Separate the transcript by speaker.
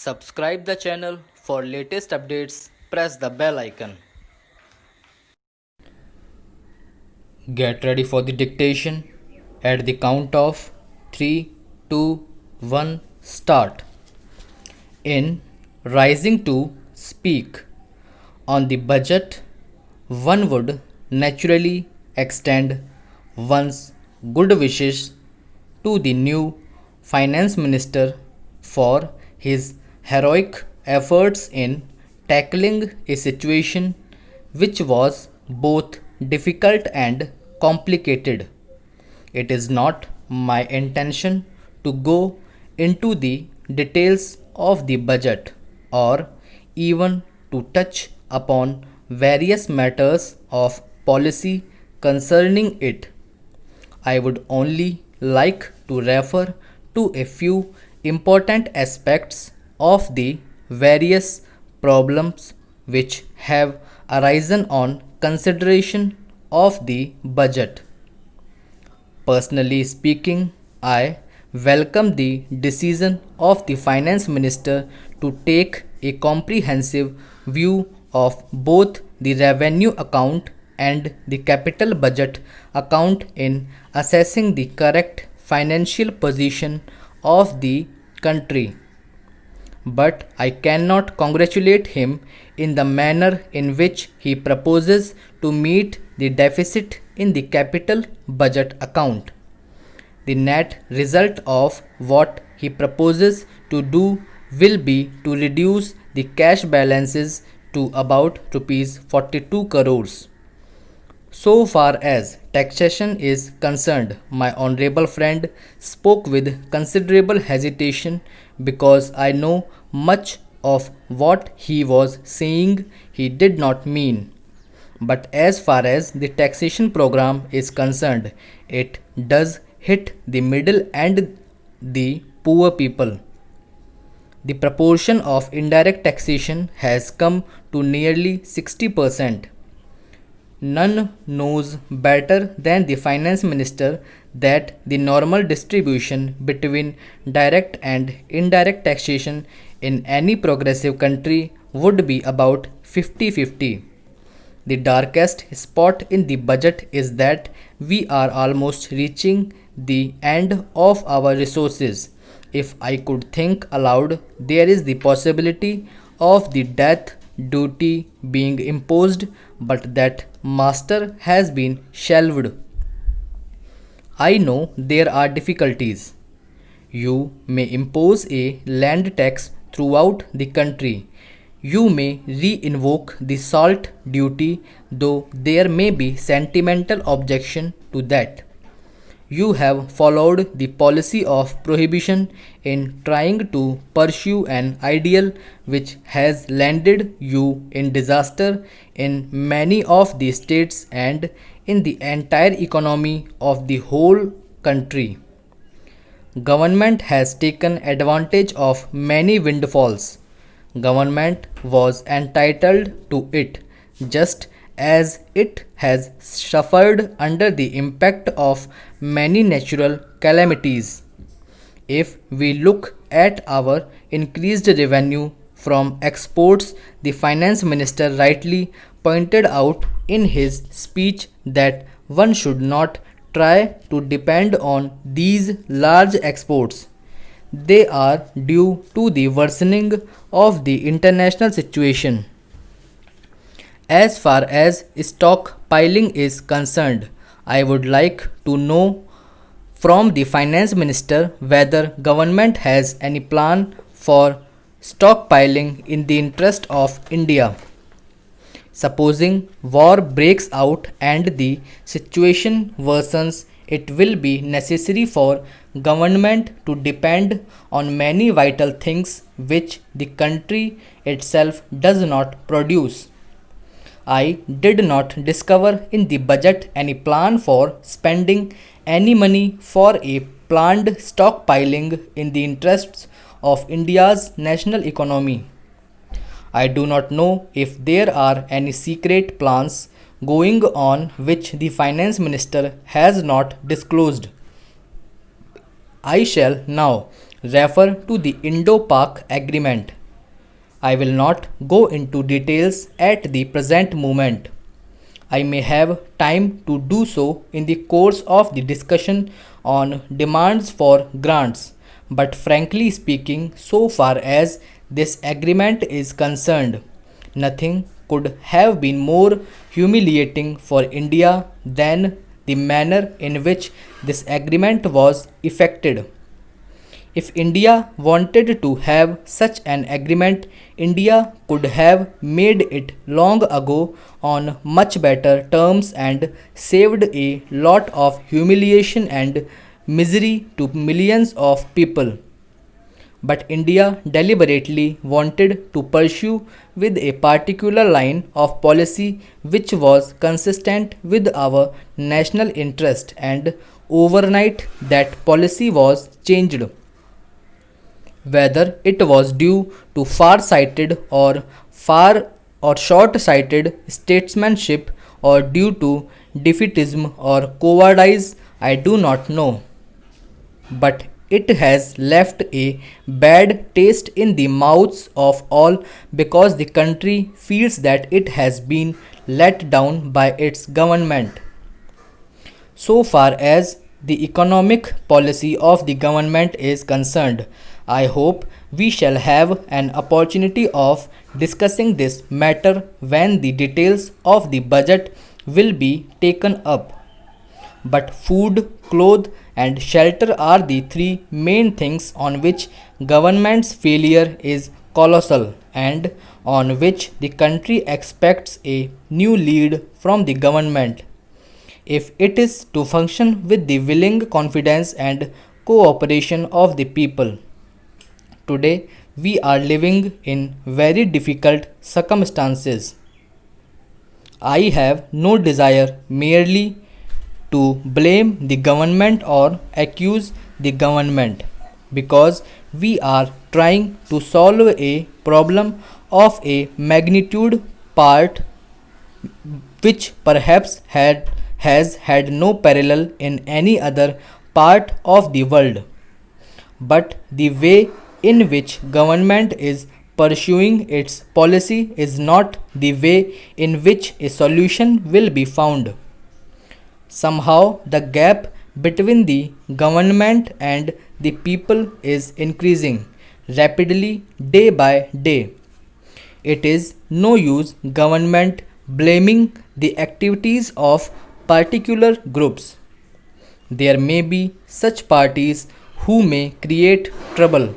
Speaker 1: Subscribe the channel for latest updates. Press the bell icon. Get ready for the dictation at the count of 3, 2, 1, start. In Rising to Speak on the budget, one would naturally extend one's good wishes to the new finance minister for his heroic efforts in tackling a situation which was both difficult and complicated. It is not my intention to go into the details of the budget or even to touch upon various matters of policy concerning it. I would only like to refer to a few important aspects of the various problems which have arisen on consideration of the budget. Personally speaking, I welcome the decision of the finance minister to take a comprehensive view of both the revenue account and the capital budget account in assessing the correct financial position of the country. But I cannot congratulate him in the manner in which he proposes to meet the deficit in the capital budget account. The net result of what he proposes to do will be to reduce the cash balances to about rupees 42 crores. So far as taxation is concerned, my honorable friend spoke with considerable hesitation because I know much of what he was saying he did not mean. But as far as the taxation program is concerned, it does hit the middle and the poor people. The proportion of indirect taxation has come to nearly 60%. None knows better than the finance minister that the normal distribution between direct and indirect taxation in any progressive country would be about 50-50. The darkest spot in the budget is that we are almost reaching the end of our resources. If I could think aloud, there is the possibility of the death duty being imposed, but that master has been shelved. I know there are difficulties. You may impose a land tax throughout the country. You may re-invoke the salt duty, though there may be sentimental objection to that. You have followed the policy of prohibition in trying to pursue an ideal which has landed you in disaster in many of the states and in the entire economy of the whole country. Government has taken advantage of many windfalls. Government was entitled to it, just as it has suffered under the impact of many natural calamities. If we look at our increased revenue from exports, the finance minister rightly pointed out in his speech that one should not try to depend on these large exports. They are due to the worsening of the international situation. As far as stockpiling is concerned, I would like to know from the finance minister whether government has any plan for stockpiling in the interest of India. Supposing war breaks out and the situation worsens, it will be necessary for government to depend on many vital things which the country itself does not produce. I did not discover in the budget any plan for spending any money for a planned stockpiling in the interests of India's national economy. I do not know if there are any secret plans going on which the finance minister has not disclosed. I shall now refer to the Indo-Pak Agreement. I will not go into details at the present moment. I may have time to do so in the course of the discussion on demands for grants, but frankly speaking, so far as this agreement is concerned, nothing could have been more humiliating for India than the manner in which this agreement was effected. If India wanted to have such an agreement, India could have made it long ago on much better terms and saved a lot of humiliation and misery to millions of people. But India deliberately wanted to pursue with a particular line of policy which was consistent with our national interest, and overnight that policy was changed. Whether it was due to far-sighted or short-sighted statesmanship or due to defeatism or cowardice, I do not know. But it has left a bad taste in the mouths of all because the country feels that it has been let down by its government. So far as the economic policy of the government is concerned, I hope we shall have an opportunity of discussing this matter when the details of the budget will be taken up. But food, clothes, and shelter are the three main things on which government's failure is colossal and on which the country expects a new lead from the government if it is to function with the willing confidence and cooperation of the people. Today, we are living in very difficult circumstances. I have no desire merely to blame the government or accuse the government because we are trying to solve a problem of a magnitude part which perhaps has had no parallel in any other part of the world. But the way in which government is pursuing its policy is not the way in which a solution will be found. Somehow the gap between the government and the people is increasing rapidly day by day. It is no use government blaming the activities of particular groups. There may be such parties who may create trouble,